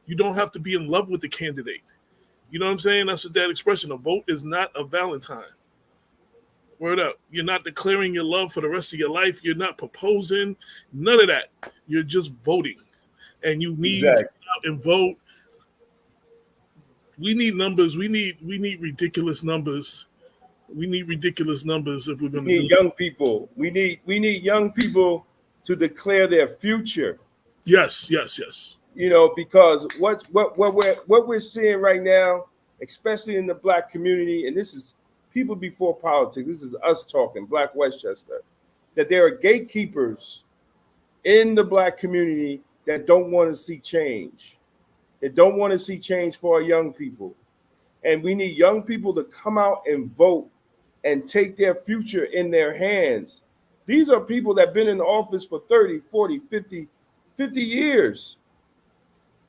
You don't have to be in love with the candidate. You know what I'm saying? That's that expression. A vote is not a Valentine. Word up. You're not declaring your love for the rest of your life. You're not proposing. None of that. You're just voting. And you need to Exactly. go out and vote. We need numbers. We need ridiculous numbers. We need ridiculous numbers if we're going to We do need that. young people. We need young people to declare their future. Yes, yes, yes. You know, because what we're seeing right now, especially in the Black community, and this is people before politics. This is us talking, Black Westchester, that there are gatekeepers in the Black community that don't want to see change. They don't want to see change for our young people. And we need young people to come out and vote and take their future in their hands. These are people that have been in office for 30, 40, 50 years.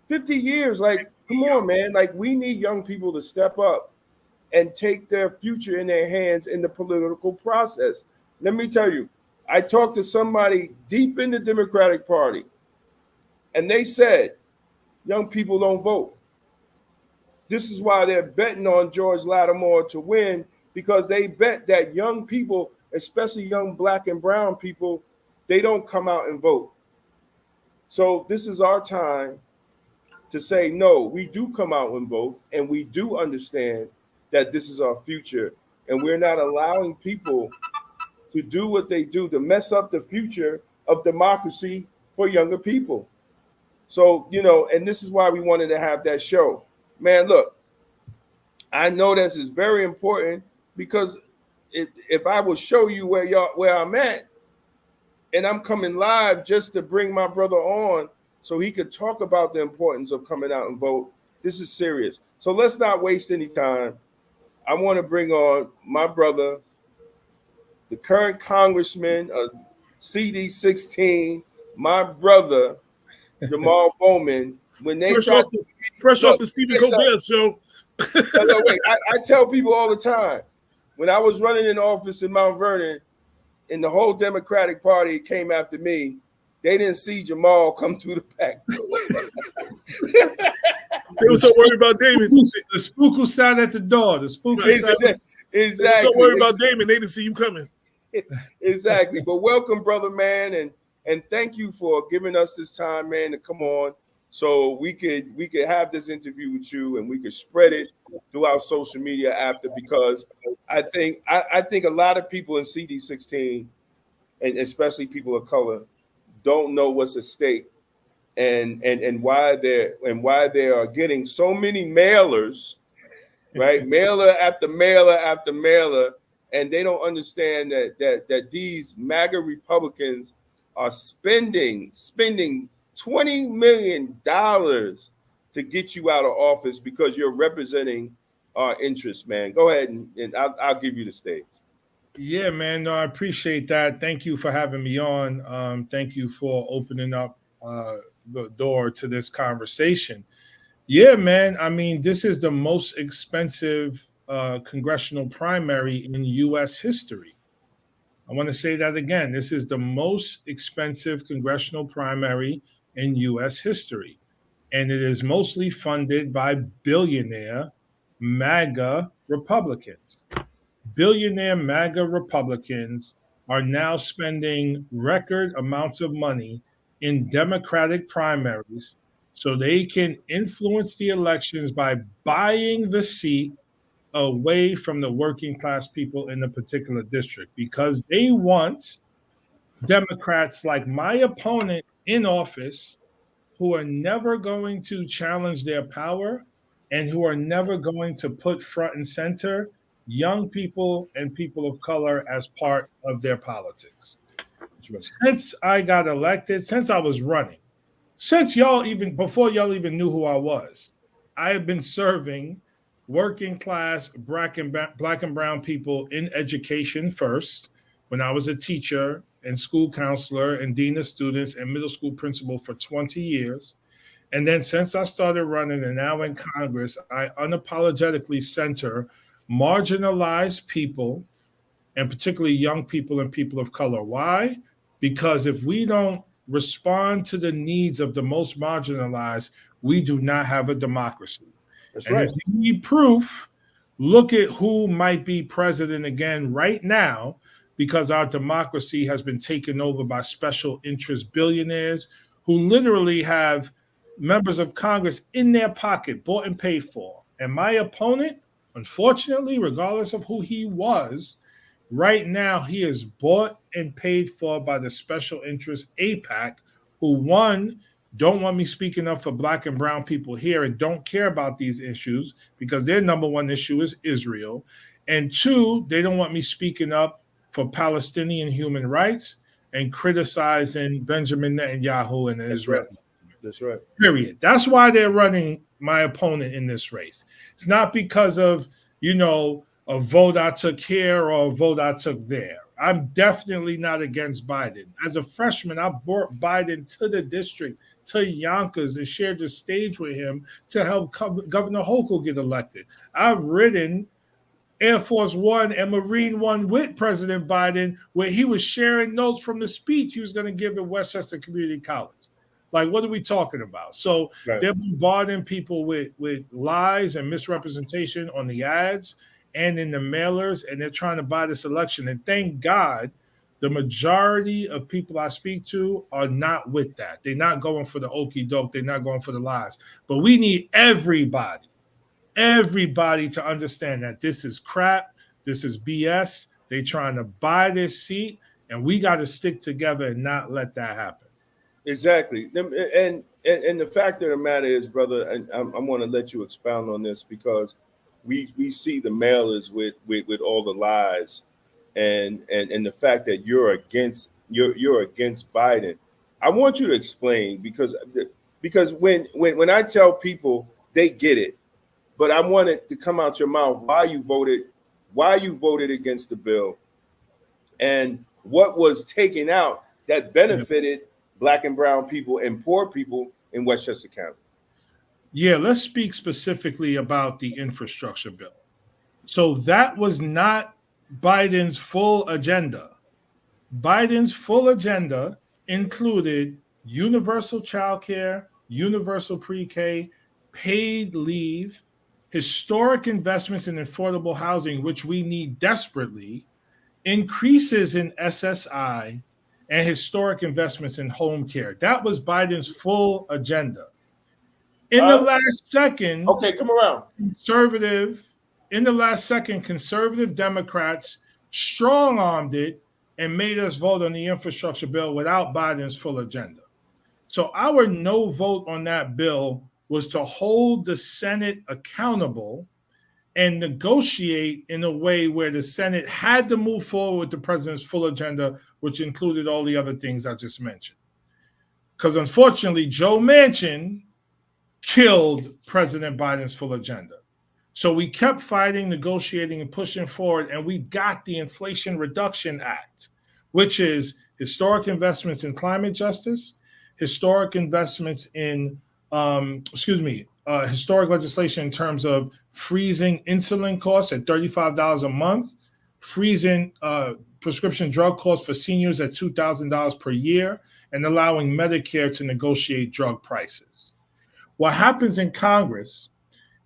50 years, like, come on, man. Like, we need young people to step up and take their future in their hands in the political process. Let me tell you, I talked to somebody deep in the Democratic Party, and they said, young people don't vote. This is why they're betting on George Lattimore to win, because they bet that young people, especially young Black and brown people, they don't come out and vote. So this is our time to say, no, we do come out and vote, and we do understand that this is our future, and we're not allowing people to do what they do to mess up the future of democracy for younger people. So, you know, and this is why we wanted to have that show. Man, look, I know this is very important, because if I will show you where I'm at, and I'm coming live just to bring my brother on so he could talk about the importance of coming out and vote, this is serious. So let's not waste any time. I want to bring on my brother, the current congressman of CD16, my brother, Jamaal Bowman. When they fresh off the Stephen Colbert show. No, wait. I tell people all the time, when I was running in office in Mount Vernon, and the whole Democratic Party came after me, they didn't see Jamaal come through the pack. They were so worried about Damon. The spook who sat at the door. The spook who sat. Exactly. They were so worried about Damon, they didn't see you coming. Exactly. But welcome, brother, man, and thank you for giving us this time, man, to come on so we could have this interview with you, and we could spread it throughout social media after, because I think a lot of people in CD16, and especially people of color, don't know what's at stake, and why they are getting so many mailers, right? Mailer after mailer after mailer, and they don't understand that these MAGA Republicans are spending $20 million to get you out of office because you're representing our interests, man. Go ahead and I'll give you the stage. Yeah, man. No, I appreciate that. Thank you for having me on. Thank you for opening up the door to this conversation. Yeah, man. I mean, this is the most expensive congressional primary in U.S. history. I want to say that again. This is the most expensive congressional primary in U.S. history. And it is mostly funded by billionaire MAGA Republicans. Billionaire MAGA Republicans are now spending record amounts of money in Democratic primaries so they can influence the elections by buying the seat away from the working class people in a particular district, because they want Democrats like my opponent in office, who are never going to challenge their power and who are never going to put front and center young people and people of color as part of their politics. Since I got elected, since I was running, before y'all even knew who I was, I have been serving working class black and brown people in education first, when I was a teacher and school counselor and dean of students and middle school principal for 20 years. And then since I started running and now in Congress, I unapologetically center marginalized people, and particularly young people and people of color. Why? Because if we don't respond to the needs of the most marginalized, we do not have a democracy. That's and right. if you need proof, look at who might be president again right now, because our democracy has been taken over by special interest billionaires who literally have members of Congress in their pocket, bought and paid for. And my opponent, unfortunately, regardless of who he was, right now he is bought and paid for by the special interest AIPAC, who, one, don't want me speaking up for Black and brown people here and don't care about these issues because their number one issue is Israel. And two, they don't want me speaking up for Palestinian human rights and criticizing Benjamin Netanyahu and Israel. Right. That's right. Period. That's why they're running my opponent in this race. It's not because of, a vote I took here or a vote I took there. I'm definitely not against Biden. As a freshman, I brought Biden to the district, to Yonkers, and shared the stage with him to help Governor Hochul get elected. I've ridden Air Force One and Marine One with President Biden, where he was sharing notes from the speech he was going to give at Westchester Community College. Like, what are we talking about? So they're bombarding people with lies and misrepresentation on the ads and in the mailers, and they're trying to buy this election. And thank God, the majority of people I speak to are not with that. They're not going for the okie doke. They're not going for the lies. But we need everybody to understand that this is crap. This is BS. They're trying to buy this seat, and we got to stick together and not let that happen. Exactly. And the fact of the matter is, brother, and I want to let you expound on this because we see the mailers with all the lies and the fact that you're against Biden. I want you to explain because when I tell people, they get it, but I want it to come out your mouth why you voted against the bill and what was taken out that benefited Black and brown people and poor people in Westchester County. Yeah, let's speak specifically about the infrastructure bill. So that was not Biden's full agenda. Biden's full agenda included universal child care, universal pre-K, paid leave, historic investments in affordable housing, which we need desperately, increases in SSI, and historic investments in home care. That was Biden's full agenda. In the last second, conservative Democrats strong-armed it and made us vote on the infrastructure bill without Biden's full agenda. So our no vote on that bill was to hold the Senate accountable and negotiate in a way where the Senate had to move forward with the president's full agenda, which included all the other things I just mentioned. Because unfortunately, Joe Manchin killed President Biden's full agenda. So we kept fighting, negotiating, and pushing forward, and we got the Inflation Reduction Act, which is historic investments in climate justice, historic investments in, historic legislation in terms of freezing insulin costs at $35 a month, freezing prescription drug costs for seniors at $2,000 per year, and allowing Medicare to negotiate drug prices. What happens in Congress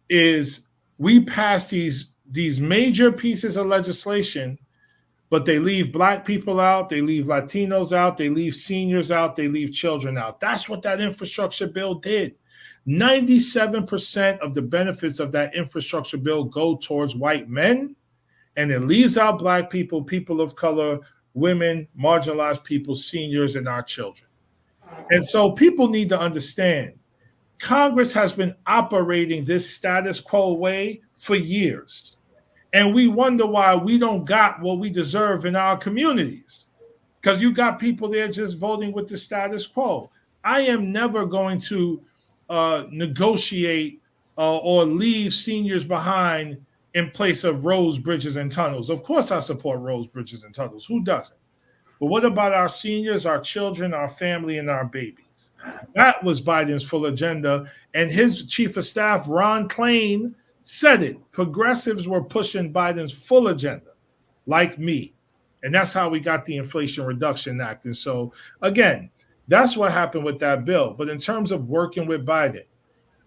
is we pass these major pieces of legislation, but they leave Black people out, they leave Latinos out, they leave seniors out, they leave children out. That's what that infrastructure bill did. 97% of the benefits of that infrastructure bill go towards white men, and it leaves out Black people, people of color, women, marginalized people, seniors, and our children. And so people need to understand, Congress has been operating this status quo way for years. And we wonder why we don't got what we deserve in our communities. Because you got people there just voting with the status quo. I am never going to negotiate or leave seniors behind in place of roads, bridges, and tunnels. Of course I support roads, bridges, and tunnels. Who doesn't? But what about our seniors, our children, our family, and our babies? That was Biden's full agenda. And his chief of staff, Ron Klain, said it. Progressives were pushing Biden's full agenda, like me. And that's how we got the Inflation Reduction Act. And so, again, that's what happened with that bill. But in terms of working with Biden,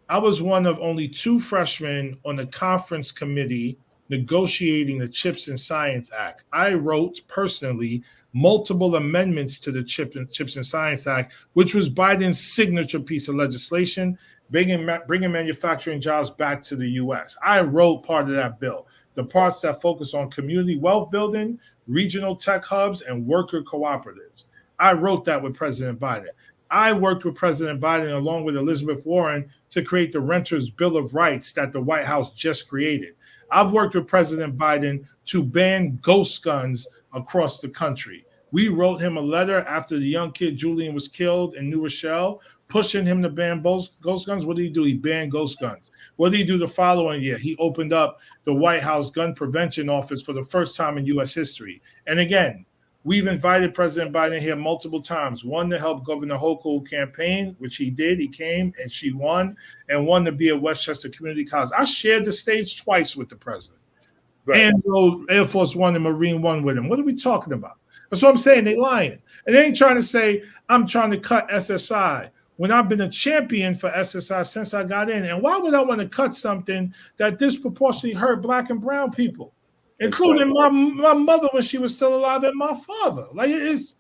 I was one of only 2 freshmen on the conference committee negotiating the Chips and Science Act. I wrote personally multiple amendments to the Chips and Science Act, which was Biden's signature piece of legislation, bringing manufacturing jobs back to the U.S. I wrote part of that bill, the parts that focus on community wealth building, regional tech hubs, and worker cooperatives. I wrote that with President Biden. I worked with President Biden along with Elizabeth Warren to create the Renters' Bill of Rights that the White House just created. I've worked with President Biden to ban ghost guns across the country. We wrote him a letter after the young kid Julian was killed in New Rochelle, pushing him to ban ghost guns. What did he do? He banned ghost guns. What did he do the following year? He opened up the White House Gun Prevention Office for the first time in U.S. history. And again, we've invited President Biden here multiple times, one to help Governor Hochul campaign, which he did. He came and she won, and one to be at Westchester Community College. I shared the stage twice with the president. Right. And rode Air Force One and Marine One with him. What are we talking about? That's what I'm saying. They lying. And they ain't trying to say, I'm trying to cut SSI when I've been a champion for SSI since I got in. And why would I want to cut something that disproportionately hurt Black and brown people? Including my mother when she was still alive and my father. Like it is,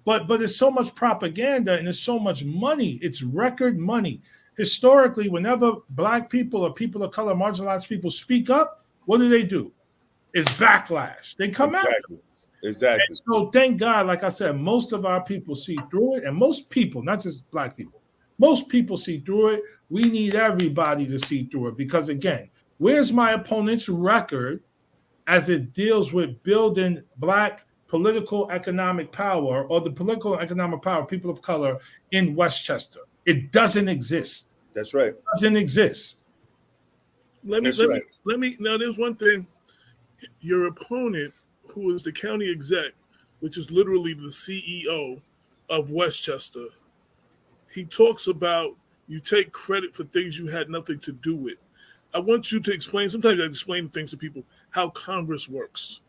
but it's so much propaganda and it's so much money. It's record money. Historically, whenever Black people or people of color, marginalized people speak up, what do? It's backlash. They come out. Exactly. And so thank God, like I said, most of our people see through it, and most people, not just Black people, most people see through it. We need everybody to see through it because again, where's my opponent's record as it deals with building Black political economic power or the political and economic power of people of color in Westchester? It doesn't exist. That's right. It doesn't exist. Let me. Now, there's one thing. Your opponent, who is the county exec, which is literally the CEO of Westchester, he talks about you take credit for things you had nothing to do with. I want you to explain, sometimes I explain things to people, how Congress works.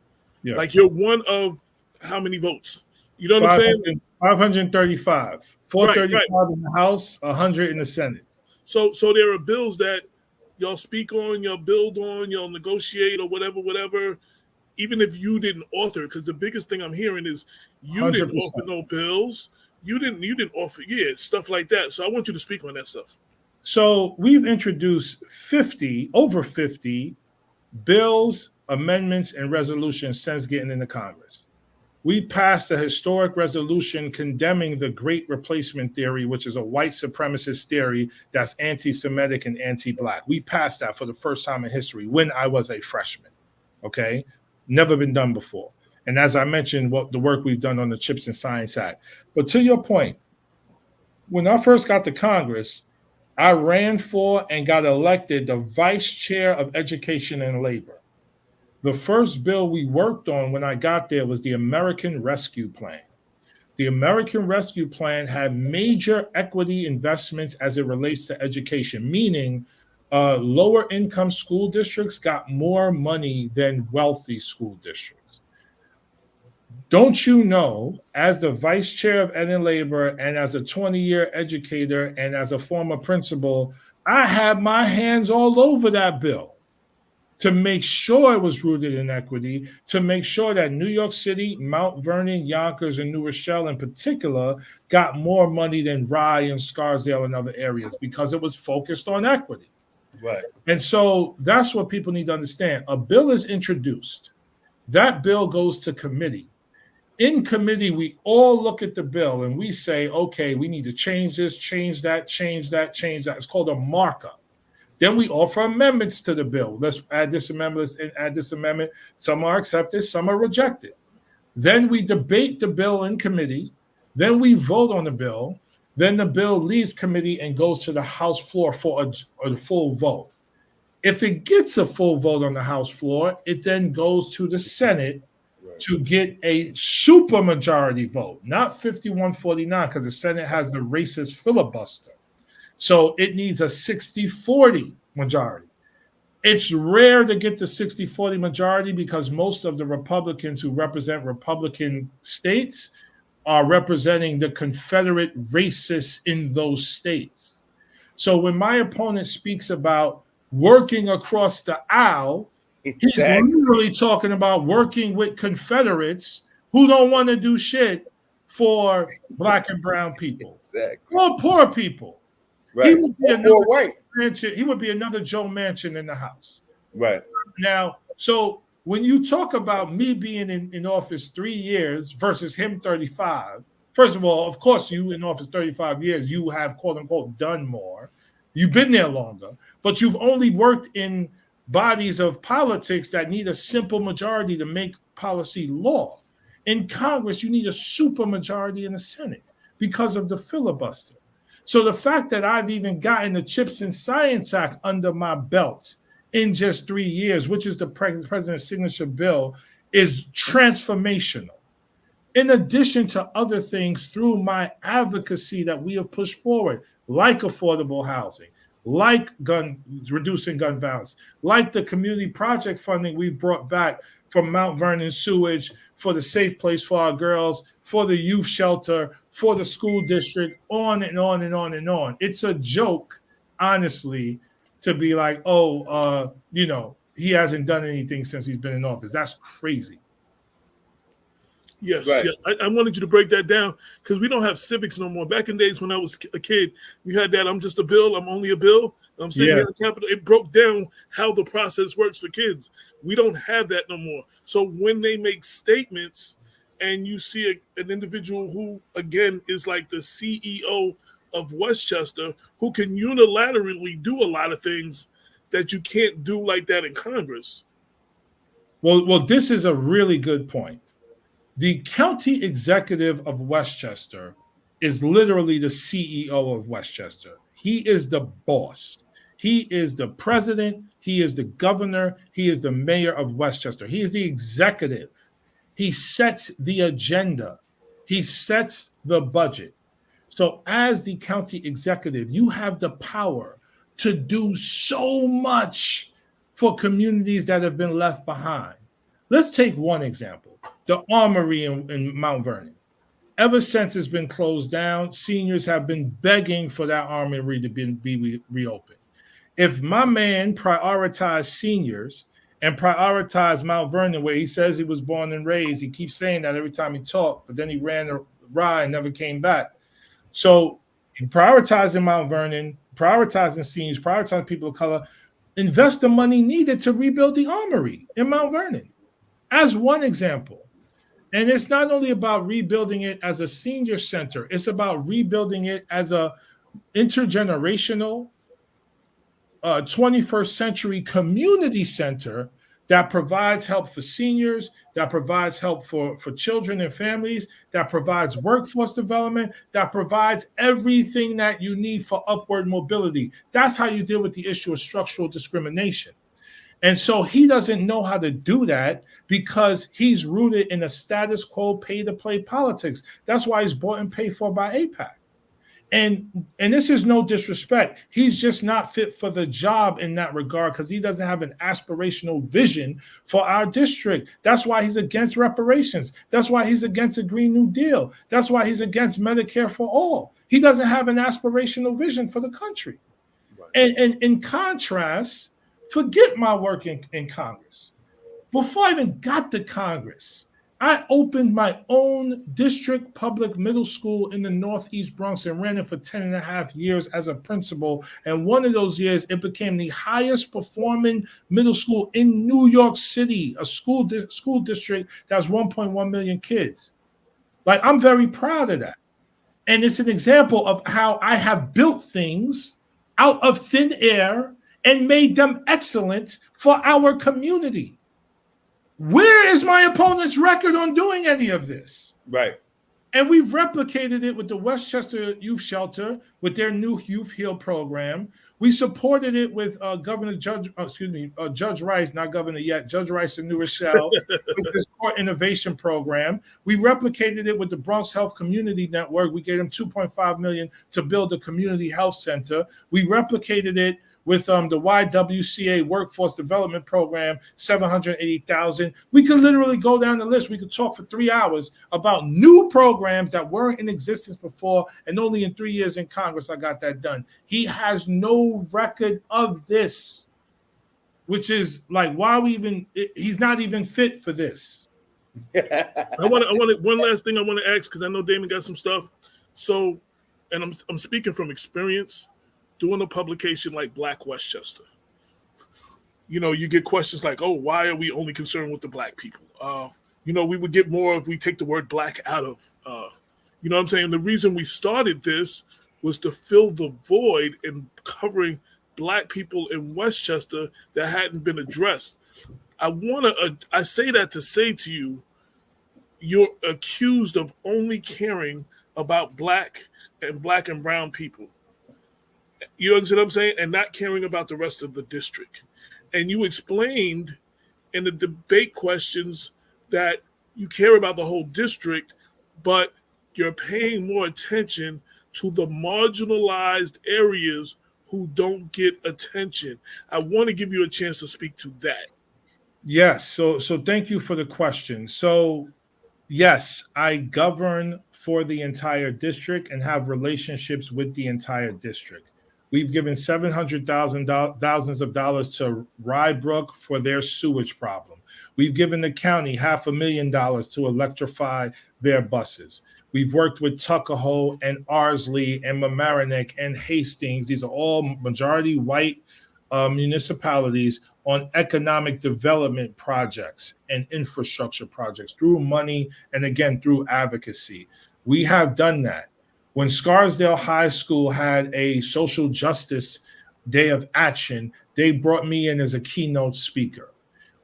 Yeah. Like you're one of how many votes? You know what I'm saying? 535. 435 in the House, 100 in the Senate. So there are bills that y'all speak on, y'all build on, y'all negotiate or whatever, even if you didn't author it. Because the biggest thing I'm hearing is you 100%. Didn't offer no bills. You didn't offer, stuff like that. So I want you to speak on that stuff. So we've introduced over 50 bills, amendments, and resolutions since getting into Congress. We passed a historic resolution condemning the Great Replacement theory, which is a white supremacist theory that's anti-Semitic and anti-Black. We passed that for the first time in history when I was a freshman, okay? Never been done before. And as I mentioned, the work we've done on the Chips and Science Act. But to your point, when I first got to Congress, I ran for and got elected the Vice Chair of Education and Labor. The first bill we worked on when I got there was the American Rescue Plan. The American Rescue Plan had major equity investments as it relates to education, meaning lower income school districts got more money than wealthy school districts. Don't you know, as the Vice Chair of Ed and Labor and as a 20-year educator and as a former principal, I had my hands all over that bill to make sure it was rooted in equity, to make sure that New York City, Mount Vernon, Yonkers, and New Rochelle in particular got more money than Rye and Scarsdale and other areas because it was focused on equity. Right. And so that's what people need to understand. A bill is introduced. That bill goes to committee. In committee, we all look at the bill and we say, okay, we need to change this, change that, change that, change that. It's called a markup. Then we offer amendments to the bill. Let's add this amendment, let's add this amendment. Some are accepted, some are rejected. Then we debate the bill in committee. Then we vote on the bill. Then the bill leaves committee and goes to the House floor for a full vote. If it gets a full vote on the House floor, it then goes to the Senate to get a supermajority vote, not 51-49, because the Senate has the racist filibuster. So it needs a 60-40 majority. It's rare to get the 60-40 majority because most of the Republicans who represent Republican states are representing the Confederate racists in those states. So when my opponent speaks about working across the aisle, he's Exactly. literally talking about working with Confederates who don't want to do shit for Black and brown people Exactly. or poor people. He Right. would be Or poor white. Manchin. He would be another Joe Manchin in the House. Right. Now, so when you talk about me being in office 3 years versus him 35, first of all, of course, you in office 35 years, you have quote unquote done more. You've been there longer, but you've only worked in bodies of politics that need a simple majority to make policy law. In Congress, you need a super majority in the Senate because of the filibuster. So the fact that I've even gotten the CHIPS and Science Act under my belt in just 3 years, which is the president's signature bill, is transformational. In addition to other things through my advocacy that we have pushed forward, like affordable housing, like reducing gun violence, like the community project funding we've brought back from Mount Vernon sewage, for the safe place for our girls, for the youth shelter, for the school district, on and on and on and on. It's a joke, honestly, to be like, he hasn't done anything since he's been in office. That's crazy. Yes, Right. yeah. I wanted you to break that down because we don't have civics no more. Back in days when I was a kid, we had that I'm just a bill, I'm only a bill. I'm sitting here in Capitol. It broke down how the process works for kids. We don't have that no more. So when they make statements and you see an individual who, again, is like the CEO of Westchester, who can unilaterally do a lot of things that you can't do like that in Congress. Well, this is a really good point. The county executive of Westchester is literally the CEO of Westchester. He is the boss. He is the president. He is the governor. He is the mayor of Westchester. He is the executive. He sets the agenda. He sets the budget. So as the county executive, you have the power to do so much for communities that have been left behind. Let's take one example. The Armory in Mount Vernon. Ever since it's been closed down, seniors have been begging for that armory to be reopened. If my man prioritized seniors and prioritized Mount Vernon, where he says he was born and raised, he keeps saying that every time he talked, but then he ran a ride and never came back. So prioritizing Mount Vernon, prioritizing seniors, prioritizing people of color, invest the money needed to rebuild the armory in Mount Vernon, as one example. And it's not only about rebuilding it as a senior center, it's about rebuilding it as a intergenerational 21st century community center that provides help for seniors, that provides help for children and families, that provides workforce development, that provides everything that you need for upward mobility. That's how you deal with the issue of structural discrimination. And so he doesn't know how to do that because he's rooted in a status quo pay-to-play politics. That's why he's bought and paid for by AIPAC. And this is no disrespect. He's just not fit for the job in that regard because he doesn't have an aspirational vision for our district. That's why he's against reparations. That's why he's against a Green New Deal. That's why he's against Medicare for all. He doesn't have an aspirational vision for the country. Right. And in contrast, forget my work in Congress. Before I even got to Congress, I opened my own district public middle school in the Northeast Bronx and ran it for 10 and a half years as a principal. And one of those years, it became the highest performing middle school in New York City, a school district that has 1.1 million kids. Like, I'm very proud of that. And it's an example of how I have built things out of thin air and made them excellent for our community. Where is my opponent's record on doing any of this? Right. And we've replicated it with the Westchester Youth Shelter, with their new Youth Heal program. We supported it with Judge Rice, not governor yet, Judge Rice in New Rochelle, with this court innovation program. We replicated it with the Bronx Health Community Network. We gave them $2.5 million to build a community health center. We replicated it with the YWCA Workforce Development Program, 780,000. We could literally go down the list. We could talk for 3 hours about new programs that weren't in existence before, and only in 3 years in Congress I got that done. He has no record of this, which is like, why are we even? He's not even fit for this. I want one last thing I want to ask, because I know Damon got some stuff. So, and I'm speaking from experience doing a publication like Black Westchester. You know, you get questions like, "Oh, why are we only concerned with the black people?" You know, we would get more if we take the word black out of. You know what I'm saying? The reason we started this was to fill the void in covering black people in Westchester that hadn't been addressed. I say that to say to you, you're accused of only caring about black and brown people. You understand what I'm saying? And not caring about the rest of the district. And you explained in the debate questions that you care about the whole district, but you're paying more attention to the marginalized areas who don't get attention. I want to give you a chance to speak to that. Yes. So thank you for the question. So yes, I govern for the entire district and have relationships with the entire district. We've given thousands of dollars to Rybrook for their sewage problem. We've given the county $500,000 to electrify their buses. We've worked with Tuckahoe and Arsley and Mamaroneck and Hastings. These are all majority white municipalities on economic development projects and infrastructure projects through money and, again, through advocacy. We have done that. When Scarsdale High School had a social justice day of action, they brought me in as a keynote speaker.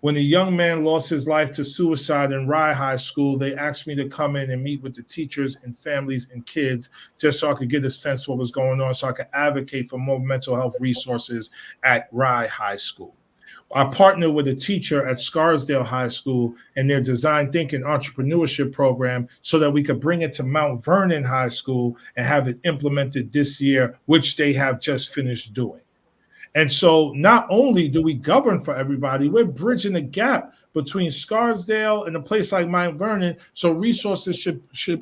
When a young man lost his life to suicide in Rye High School, they asked me to come in and meet with the teachers and families and kids just so I could get a sense of what was going on, so I could advocate for more mental health resources at Rye High School. I partnered with a teacher at Scarsdale High School and their design thinking entrepreneurship program so that we could bring it to Mount Vernon High School and have it implemented this year, which they have just finished doing. And so not only do we govern for everybody, we're bridging the gap between Scarsdale and a place like Mount Vernon, so resources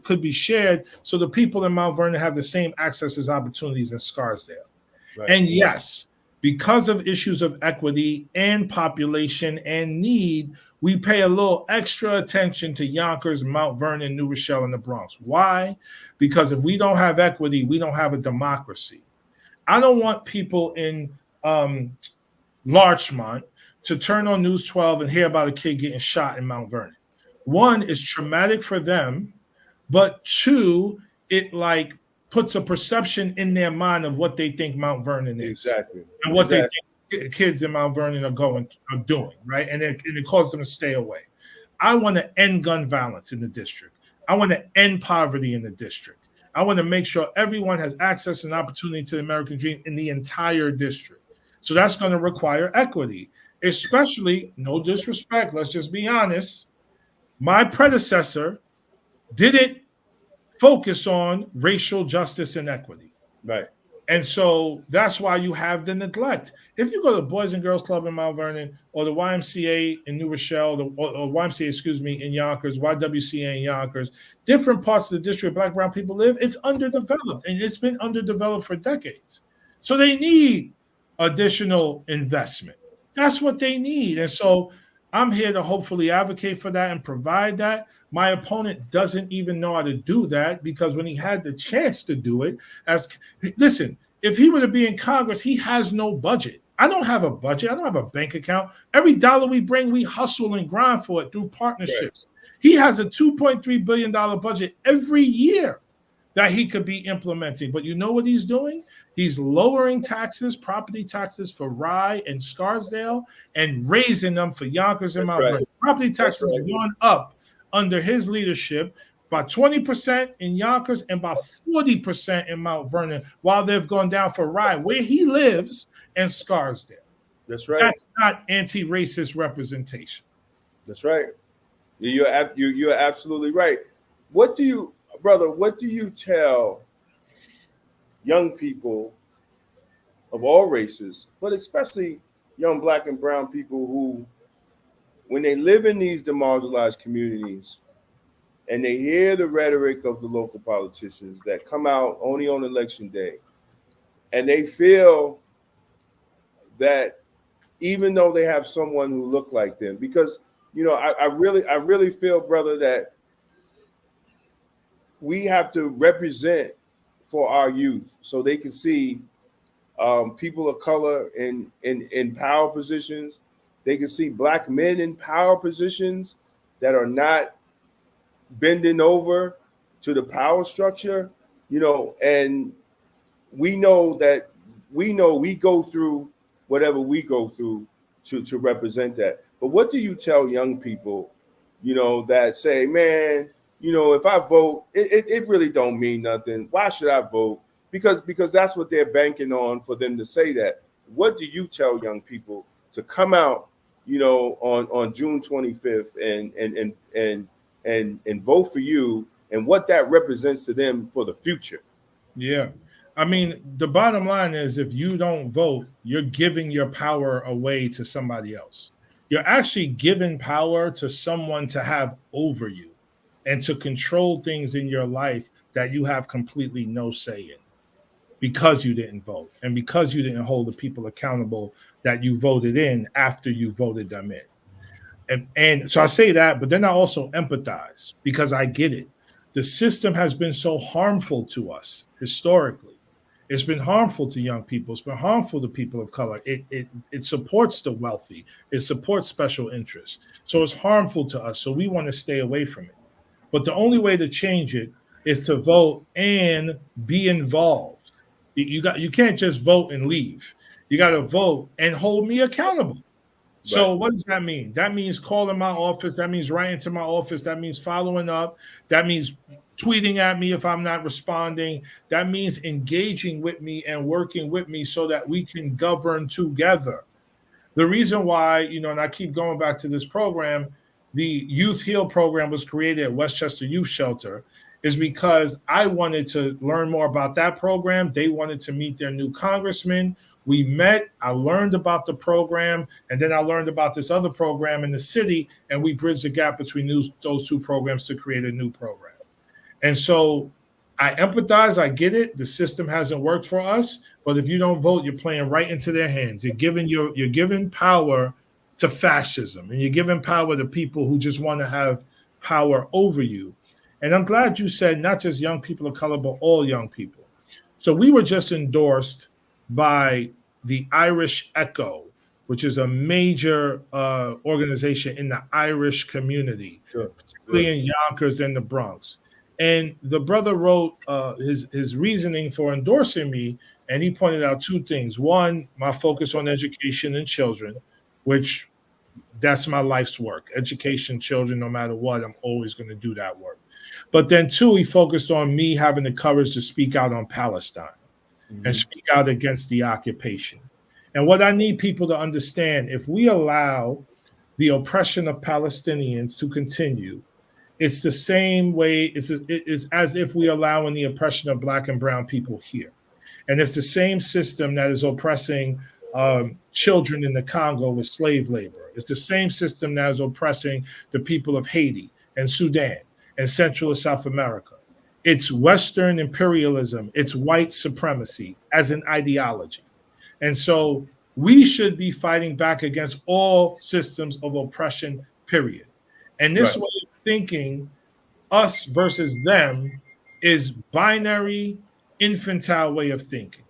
could be shared so the people in Mount Vernon have the same access as opportunities in Scarsdale. Right. And yes, because of issues of equity and population and need, we pay a little extra attention to Yonkers, Mount Vernon, New Rochelle, and the Bronx. Why? Because if we don't have equity, we don't have a democracy. I don't want people in Larchmont to turn on News 12 and hear about a kid getting shot in Mount Vernon. One, is traumatic for them, but two, it like puts a perception in their mind of what they think Mount Vernon is. Exactly. And what they think kids in Mount Vernon are doing, right? And it causes them to stay away. I want to end gun violence in the district. I want to end poverty in the district. I want to make sure everyone has access and opportunity to the American dream in the entire district. So that's going to require equity, especially, no disrespect, let's just be honest, my predecessor didn't focus on racial justice and equity. Right. And so that's why you have the neglect. If you go to the Boys and Girls Club in Mount Vernon or the YMCA in New Rochelle, or YMCA, in Yonkers, YWCA in Yonkers, different parts of the district Black, brown people live, it's underdeveloped, and it's been underdeveloped for decades. So they need additional investment. That's what they need. And so I'm here to hopefully advocate for that and provide that. My opponent doesn't even know how to do that, because when he had the chance to do it, listen, if he were to be in Congress, he has no budget. I don't have a budget. I don't have a bank account. Every dollar we bring, we hustle and grind for it through partnerships. Right. He has a $2.3 billion budget every year that he could be implementing. But you know what he's doing? He's lowering taxes, property taxes for Rye and Scarsdale, and raising them for Yonkers and Mount Vernon. Property taxes have gone up under his leadership by 20% in Yonkers and by 40% in Mount Vernon, while they've gone down for Rye, where he lives, and Scarsdale. That's right. That's not anti-racist representation. That's right. You're absolutely right. What do you tell young people of all races, but especially young black and brown people who, when they live in these demarginalized communities and they hear the rhetoric of the local politicians that come out only on election day, and they feel that even though they have someone who look like them, because I really feel, brother, that we have to represent for our youth so they can see people of color in power positions. They can see black men in power positions that are not bending over to the power structure, and we know we go through whatever we go through to represent that. But what do you tell young people, that say, man, if I vote, it really don't mean nothing. Why should I vote? Because that's what they're banking on for them to say that. What do you tell young people to come out, on June 25th and vote for you, and what that represents to them for the future? Yeah. I mean, the bottom line is if you don't vote, you're giving your power away to somebody else. You're actually giving power to someone to have over you and to control things in your life that you have completely no say in, because you didn't vote and because you didn't hold the people accountable that you voted in after you voted them in. And so I say that, but then I also empathize because I get it. The system has been so harmful to us historically. It's been harmful to young people. It's been harmful to people of color. It supports the wealthy. It supports special interests. So it's harmful to us. So we want to stay away from it. But the only way to change it is to vote and be involved. You can't just vote and leave. You got to vote and hold me accountable. So what does that mean? That means calling my office. That means writing to my office. That means following up. That means tweeting at me if I'm not responding. That means engaging with me and working with me so that we can govern together. The reason why, and I keep going back to this program, the Youth Heal program was created at Westchester Youth Shelter, is because I wanted to learn more about that program. They wanted to meet their new congressman. We met, I learned about the program, and then I learned about this other program in the city, and we bridged the gap between those two programs to create a new program. And so I empathize, I get it. The system hasn't worked for us, but if you don't vote, you're playing right into their hands. You're giving power to fascism, and you're giving power to people who just want to have power over you. And I'm glad you said not just young people of color, but all young people. So we were just endorsed by the Irish Echo, which is a major organization in the Irish community, particularly in Yonkers and the Bronx. And the brother wrote his reasoning for endorsing me, and he pointed out two things. One, my focus on education and children, which that's my life's work. Education, children, no matter what, I'm always going to do that work. But then two, he focused on me having the courage to speak out on Palestine and speak out against the occupation. And what I need people to understand, if we allow the oppression of Palestinians to continue, it's the same way, it's as if we allowing the oppression of Black and brown people here. And it's the same system that is oppressing children in the Congo with slave labor. It's the same system that is oppressing the people of Haiti and Sudan and Central and South America. It's Western imperialism. It's white supremacy as an ideology. And so we should be fighting back against all systems of oppression, period. And this way of thinking, us versus them, is binary, infantile way of thinking.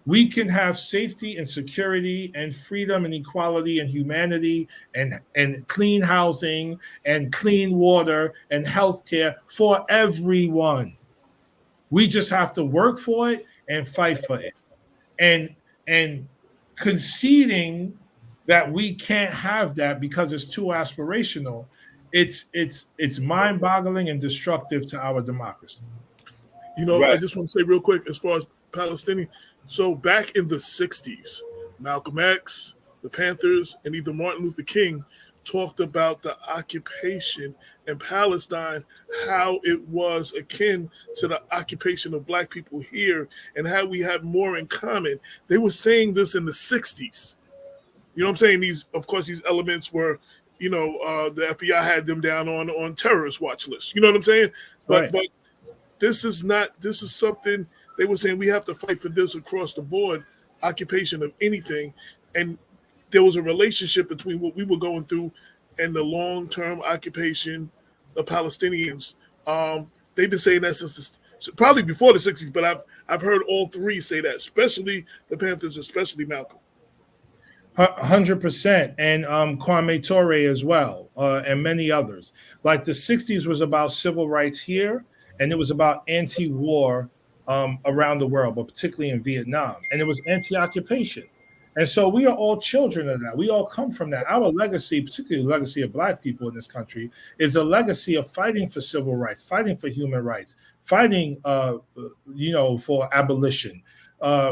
We can have safety and security and freedom and equality and humanity and clean housing and clean water and healthcare for everyone. We just have to work for it and fight for it. And conceding that we can't have that because it's too aspirational, it's mind-boggling and destructive to our democracy. I just want to say real quick, as far as Palestinian, so back in the 60s, Malcolm X, the Panthers, and even Martin Luther King talked about the occupation in Palestine, how it was akin to the occupation of black people here and how we had more in common. They were saying this in the 60s. You know what I'm saying? These elements were, the FBI had them down on terrorist watch lists. You know what I'm saying? But this is something they were saying we have to fight for this across the board, occupation of anything. And there was a relationship between what we were going through and the long-term occupation of Palestinians. They've been saying that since probably before the 60s, but I've heard all three say that, especially the Panthers, especially Malcolm. 100%, and Kwame Ture as well, and many others. Like the 60s was about civil rights here, and it was about anti-war around the world, but particularly in Vietnam, and it was anti-occupation. And so we are all children of that. We all come from that. Our legacy, particularly the legacy of black people in this country, is a legacy of fighting for civil rights, fighting for human rights, fighting, for abolition,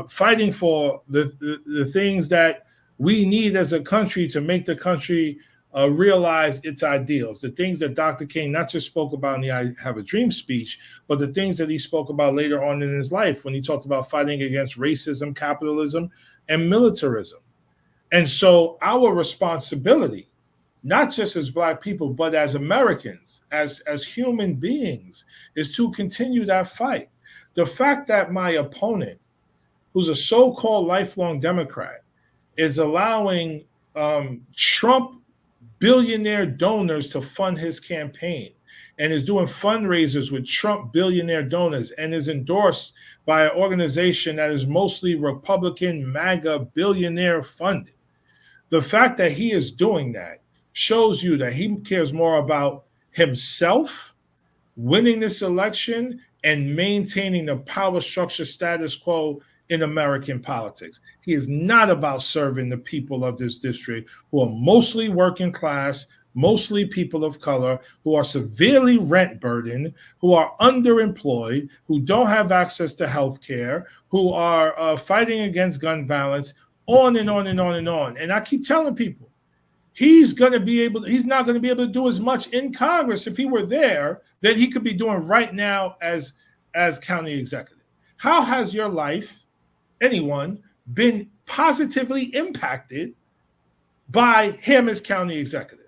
fighting for the things that we need as a country to make the country realize its ideals, the things that Dr. King not just spoke about in the I Have a Dream speech, but the things that he spoke about later on in his life when he talked about fighting against racism, capitalism, and militarism. And so our responsibility, not just as black people, but as Americans, as human beings, is to continue that fight. The fact that my opponent, who's a so-called lifelong Democrat, is allowing Trump billionaire donors to fund his campaign and is doing fundraisers with Trump billionaire donors and is endorsed by an organization that is mostly Republican MAGA billionaire funded. The fact that he is doing that shows you that he cares more about himself winning this election and maintaining the power structure status quo in American politics. He is not about serving the people of this district who are mostly working class, mostly people of color, who are severely rent burdened, who are underemployed, who don't have access to health care, who are fighting against gun violence, on and on and on and on. And I keep telling people, he's not going to be able to do as much in Congress if he were there that he could be doing right now as county executive. How has your life, anyone, been positively impacted by him as county executive?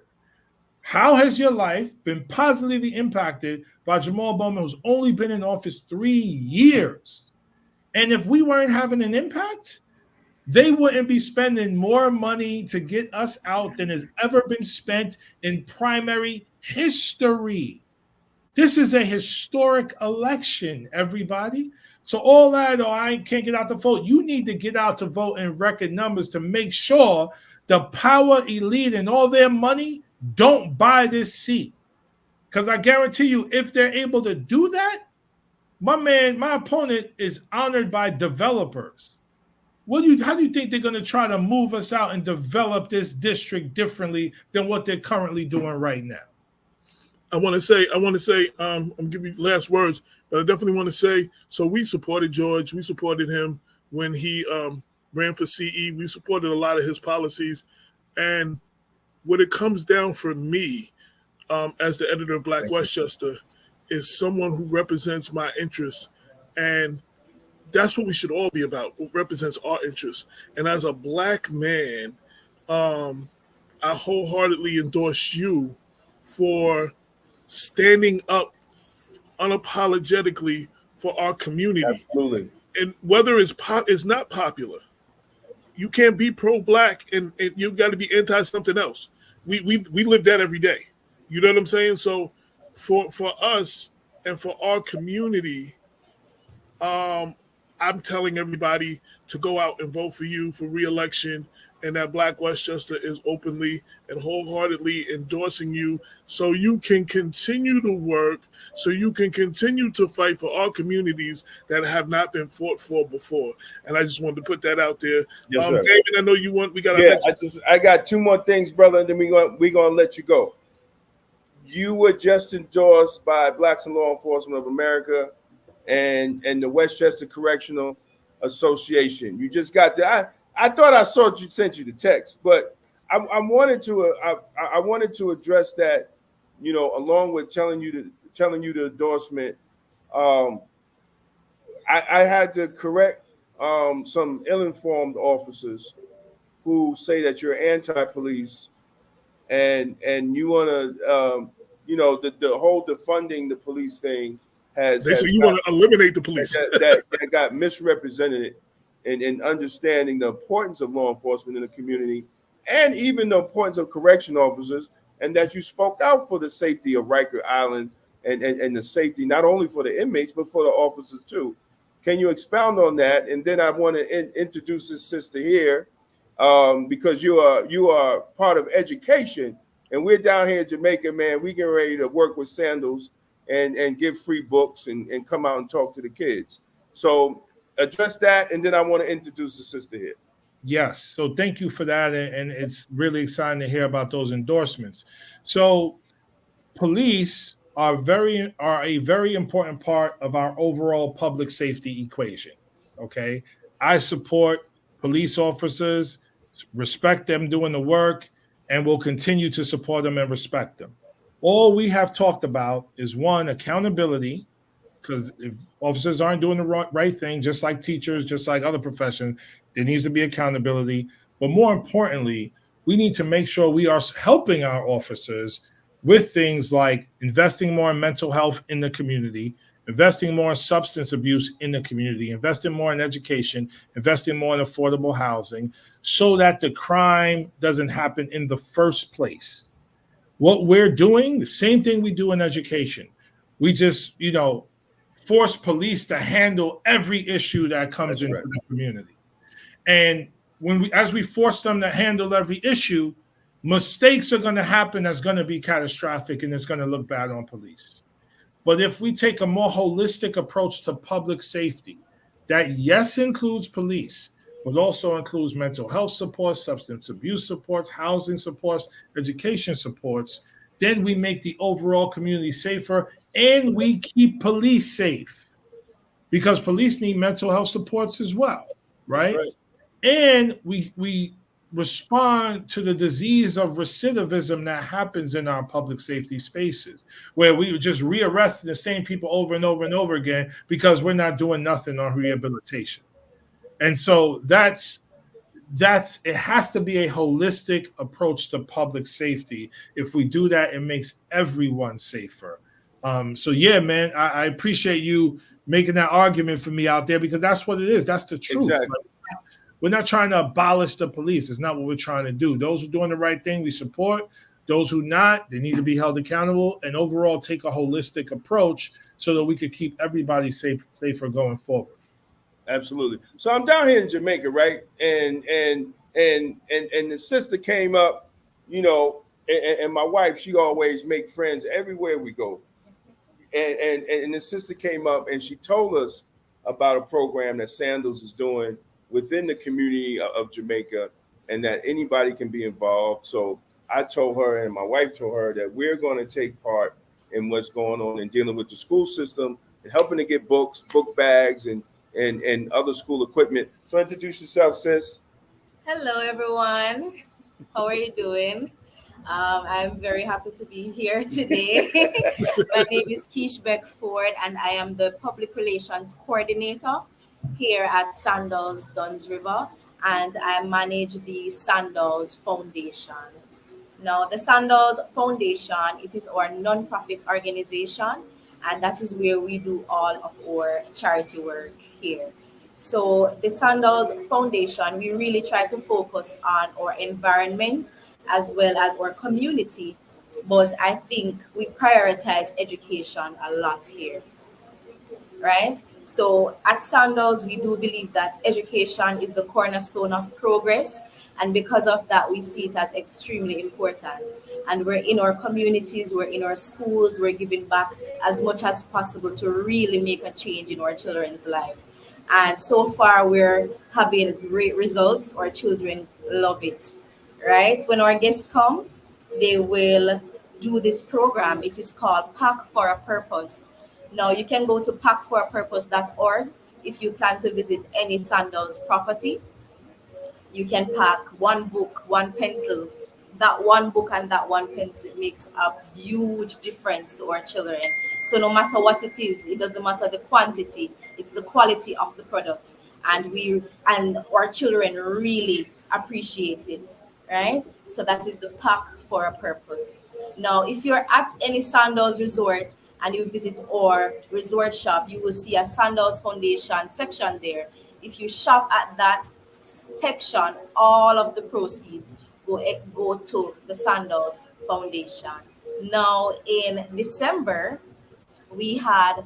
How has your life been positively impacted by Jamaal Bowman, who's only been in office 3 years? And if we weren't having an impact, they wouldn't be spending more money to get us out than has ever been spent in primary history. This is a historic election, everybody. So all that, I can't get out to vote. You need to get out to vote in record numbers to make sure the power elite and all their money don't buy this seat. Because I guarantee you, if they're able to do that, my opponent is honored by developers. How do you think they're going to try to move us out and develop this district differently than what they're currently doing right now? I want to say, I'm giving you last words, but I definitely want to say, so we supported George. We supported him when he ran for CE. We supported a lot of his policies. And what it comes down for me as the editor of Black Westchester is someone who represents my interests. And that's what we should all be about, what represents our interests. And as a black man, I wholeheartedly endorse you for standing up unapologetically for our community. Absolutely. And whether it's not popular, you can't be pro-black and you've got to be anti-something else. We live that every day. You know what I'm saying? So for us and for our community, I'm telling everybody to go out and vote for you for re-election, and that Black Westchester is openly and wholeheartedly endorsing you so you can continue to work, so you can continue to fight for our communities that have not been fought for before. And I just wanted to put that out there. Yes, sir. David, I know you want, we got I got two more things, brother, and then we're gonna let you go. You were just endorsed by Blacks in Law Enforcement of America and the Westchester Correctional Association. You just got that. I thought I saw you, sent you the text, but I wanted to address that, along with telling you the endorsement. I had to correct some ill-informed officers who say that you're anti-police and you want to the whole defunding the police thing has They say you want to eliminate the police. that got misrepresented in understanding the importance of law enforcement in the community and even the importance of correction officers, and that you spoke out for the safety of Rikers Island and the safety not only for the inmates but for the officers too. Can you expound on that? And then I want to introduce this sister here, because you are part of education, and we're down here in Jamaica, man. We get ready to work with Sandals and give free books and come out and talk to the kids. So address that, and then I want to introduce the sister here. Yes. So thank you for that. And it's really exciting to hear about those endorsements. So police are a very important part of our overall public safety equation. Okay. I support police officers, respect them doing the work, and will continue to support them and respect them. All we have talked about is one, accountability, because if officers aren't doing the right thing, just like teachers, just like other professions, there needs to be accountability. But more importantly, we need to make sure we are helping our officers with things like investing more in mental health in the community, investing more in substance abuse in the community, investing more in education, investing more in affordable housing, so that the crime doesn't happen in the first place. What we're doing, the same thing we do in education. We just, force police to handle every issue that comes into the community. And as we force them to handle every issue, mistakes are going to happen that's going to be catastrophic, and it's going to look bad on police. But if we take a more holistic approach to public safety, that yes includes police, but also includes mental health supports, substance abuse supports, housing supports, education supports, then we make the overall community safer, and we keep police safe, because police need mental health supports as well, right? That's right. And we respond to the disease of recidivism that happens in our public safety spaces, where we just rearresting the same people over and over and over again because we're not doing nothing on rehabilitation. And so it has to be a holistic approach to public safety. If we do that, it makes everyone safer. So yeah, man, I appreciate you making that argument for me out there, because that's what it is. That's the truth. Exactly. Like, we're not trying to abolish the police. It's not what we're trying to do. Those who are doing the right thing, we support. Those who not, they need to be held accountable, and overall take a holistic approach so that we could keep everybody safer going forward. Absolutely. So I'm down here in Jamaica, right? And the sister came up, and my wife, she always make friends everywhere we go. And the sister came up and she told us about a program that Sandals is doing within the community of Jamaica, and that anybody can be involved. So I told her, and my wife told her, that we're going to take part in what's going on in dealing with the school system and helping to get books, book bags, and other school equipment. So introduce yourself, sis. Hello, everyone. How are you doing? I'm very happy to be here today. My name is Keish Beckford, and I am the Public Relations Coordinator here at Sandals Duns River, and I manage the Sandals Foundation. Now, the Sandals Foundation, it is our non-profit organization, and that is where we do all of our charity work here. So the Sandals Foundation, we really try to focus on our environment as well as our community, but I think we prioritize education a lot here, right? So at Sandals, we do believe that education is the cornerstone of progress, and because of that, we see it as extremely important. And we're in our communities, we're in our schools, we're giving back as much as possible to really make a change in our children's life. And so far, we're having great results. Our children love it, right? When our guests come, they will do this program. It is called Pack for a Purpose. Now, you can go to packforapurpose.org if you plan to visit any Sandals property. You can pack one book, one pencil, that one book and that one pencil makes a huge difference to our children. So no matter what it is, it doesn't matter the quantity, it's the quality of the product. And our children really appreciate it, right? So that is the pack for a purpose. Now, if you're at any Sandals resort and you visit our resort shop, you will see a Sandals Foundation section there. If you shop at that section, all of the proceeds go to the Sandals Foundation. Now, in December, we had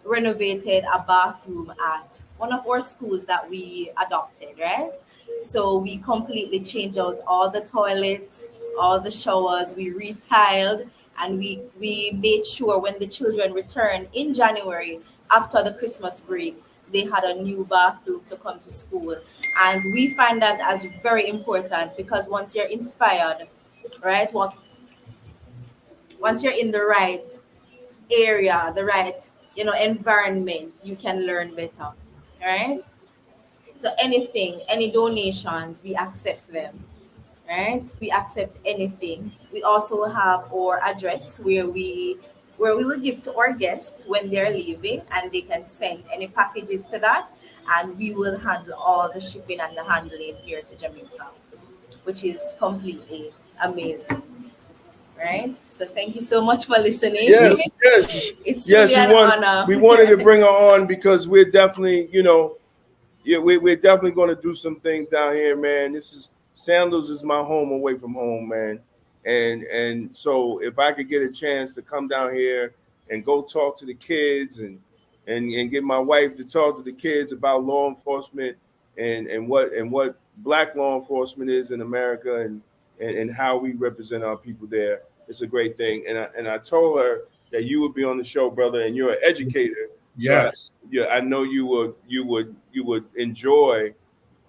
renovated a bathroom at one of our schools that we adopted, right? So we completely changed out all the toilets, all the showers, we retiled, and we made sure when the children returned in January after the Christmas break, they had a new bathroom to come to school. And we find that as very important because once you're inspired, right? Once you're in the right area, the right, environment, you can learn better, right? So anything, any donations, we accept them, right? We accept anything. We also have our address where we will give to our guests when they're leaving, and they can send any packages to that, and we will handle all the shipping and the handling here to Jamaica, which is completely amazing. Right? So thank you so much for listening. Yes, yes, It's yes. really an honor. We wanted to bring her on because we're definitely, we're definitely going to do some things down here, man. Sandals is my home away from home, man. And so if I could get a chance to come down here and go talk to the kids and get my wife to talk to the kids about law enforcement and what Black law enforcement is in America and how we represent our people there. It's a great thing. And I told her that you would be on the show, brother, and you're an educator. Yes. So I know you would enjoy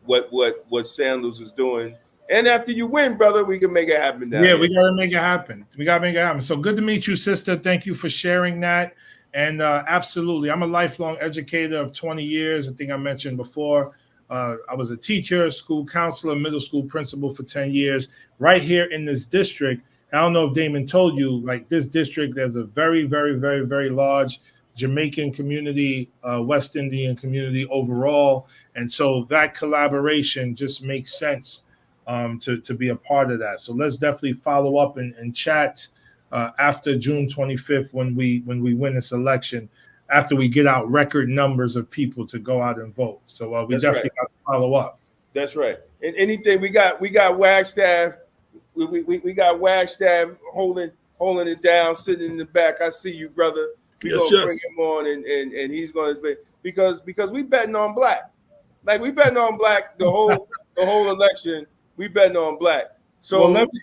what Sandals is doing. And after you win, brother, we can make it happen down here. We gotta make it happen. So good to meet you, sister. Thank you for sharing that. And absolutely, I'm a lifelong educator of 20 years. I think I mentioned before. I was a teacher, school counselor, middle school principal for 10 years right here in this district. I don't know if Damon told you, like this district, there's a very, very, very, very large Jamaican community, West Indian community overall. And so that collaboration just makes sense to be a part of that. So let's definitely follow up and chat after June 25th when we win this election, after we get out record numbers of people to go out and vote. So we definitely got to follow up. That's right. And anything we got Wagstaff. We got Wagstaff holding it down, sitting in the back. I see you, brother. We gonna bring him on and he's gonna be because we betting on Black. Like we betting on Black the whole election. We betting on Black. So let me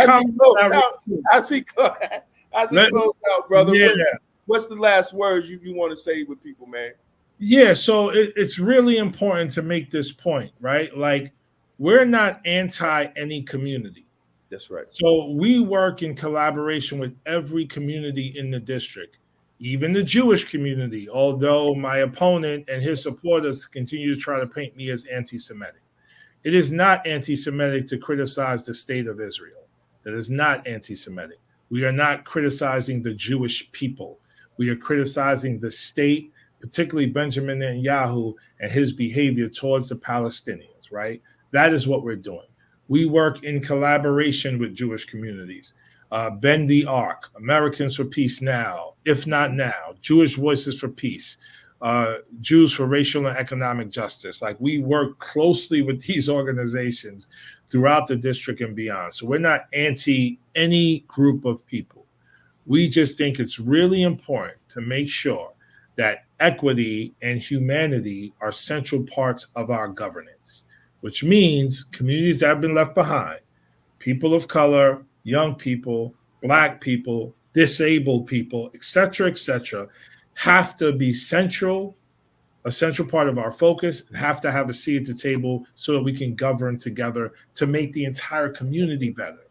comment as we close out, brother. Yeah. What's the last words you want to say with people, man? Yeah, so it's really important to make this point, right? Like, we're not anti any community. That's right. So we work in collaboration with every community in the district, even the Jewish community, although my opponent and his supporters continue to try to paint me as anti-Semitic. It is not anti-Semitic to criticize the state of Israel. That is not anti-Semitic. We are not criticizing the Jewish people. We are criticizing the state, particularly Benjamin Netanyahu and his behavior towards the Palestinians, right? That is what we're doing. We work in collaboration with Jewish communities. Bend the Arc, Americans for Peace Now, If Not Now, Jewish Voices for Peace, Jews for Racial and Economic Justice. Like, we work closely with these organizations throughout the district and beyond. So we're not anti any group of people. We just think it's really important to make sure that equity and humanity are central parts of our governance, which means communities that have been left behind, people of color, young people, Black people, disabled people, et cetera, have to be a central part of our focus and have to have a seat at the table so that we can govern together to make the entire community better.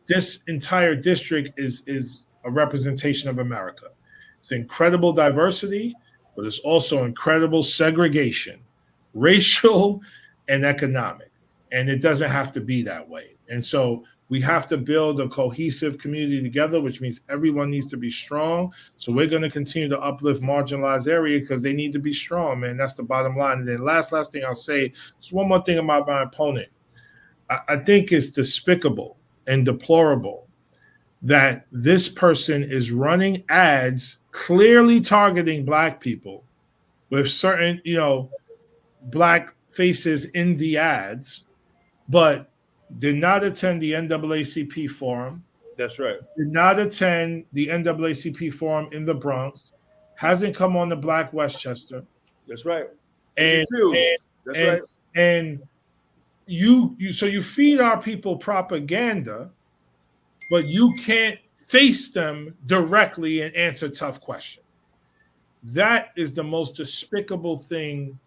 This entire district is a representation of America. It's incredible diversity, but it's also incredible segregation, racial and economic. And it doesn't have to be that way. And so we have to build a cohesive community together, which means everyone needs to be strong. So we're going to continue to uplift marginalized areas because they need to be strong, man. That's the bottom line. And then last thing I'll say, just one more thing about my opponent. I think it's despicable and deplorable that this person is running ads clearly targeting Black people with certain, Black faces in the ads, but did not attend the NAACP forum. That's right. Did not attend the NAACP forum in the Bronx. Hasn't come on to Black Westchester. That's right. And That's right. And you feed our people propaganda, but you can't face them directly and answer tough questions. That is the most despicable thing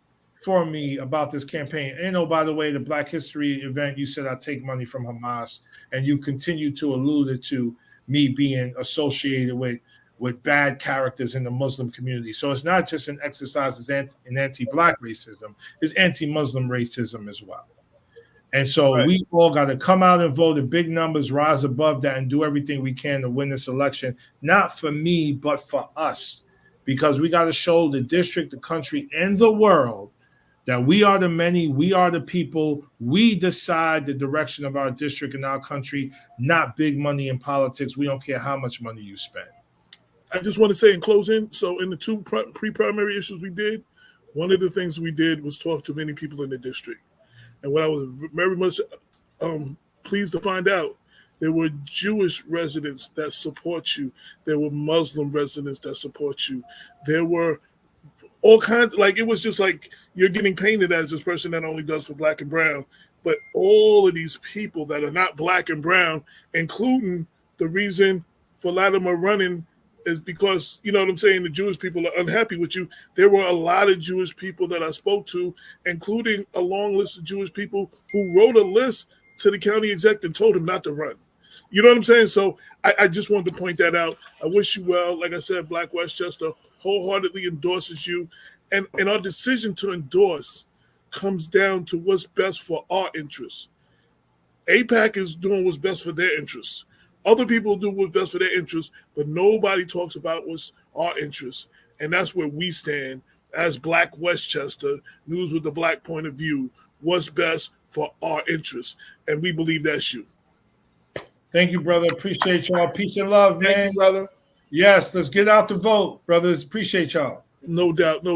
for me about this campaign. And by the way, the Black History event, you said I take money from Hamas, and you continue to allude to me being associated with bad characters in the Muslim community. So it's not just an exercise in anti-Black racism, it's anti-Muslim racism as well. And so we all got to come out and vote in big numbers, rise above that, and do everything we can to win this election, not for me, but for us, because we got to show the district, the country, and the world that we are the many, we are the people, we decide the direction of our district and our country, not big money in politics. We don't care how much money you spend. I just want to say in closing, so in the two pre-primary issues we did, one of the things we did was talk to many people in the district. And what I was very much pleased to find out, there were Jewish residents that support you. There were Muslim residents that support you. There were all kinds, like it was just like you're getting painted as this person that only does for Black and brown, but all of these people that are not Black and brown, including the reason for Latimer running is because, you know what I'm saying, the Jewish people are unhappy with you. There were a lot of Jewish people that I spoke to, including a long list of Jewish people who wrote a list to the county exec and told him not to run. You know what I'm saying? So I just wanted to point that out. I wish you well. Like I said, Black Westchester wholeheartedly endorses you. And our decision to endorse comes down to what's best for our interests. AIPAC is doing what's best for their interests. Other people do what's best for their interests, but nobody talks about what's our interests. And that's where we stand as Black Westchester, news with the Black point of view, what's best for our interests. And we believe that's you. Thank you, brother. Appreciate y'all. Peace and love, man. Thank you, brother. Yes, let's get out to vote, brothers. Appreciate y'all. No doubt. No